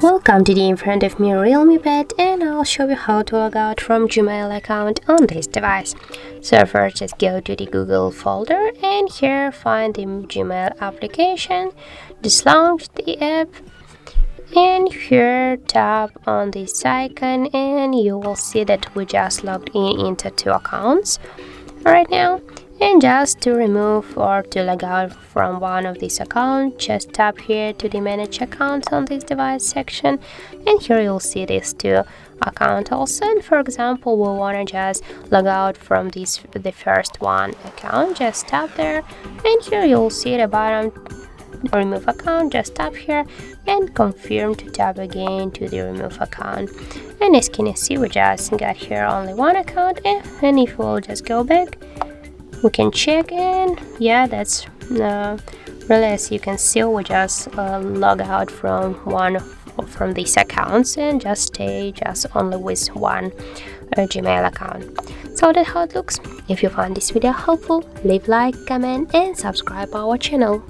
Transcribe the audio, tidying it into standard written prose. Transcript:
Welcome to the in front of me Realme Pad, and I'll show you how to log out from Gmail account on this device. So first just go to the Google folder and here find the Gmail application, just launch the app and here tap on this icon and you will see that we just logged into 2 accounts right now. And just to remove or to log out from one of these accounts, just tap here to the manage accounts on this device section, and here you'll see these 2 accounts also. And for example, we want to just log out from the first one account, just tap there, and here you'll see the bottom remove account, just tap here and confirm to tap again to the remove account. And as you can see, we just got here only 1 account, and if we'll just go back, we can check, and yeah, that's really, as you can see, we just log out from one from these accounts and just stay just only with 1 Gmail account. So that's how it looks. If you found this video helpful, leave like, comment and subscribe our channel.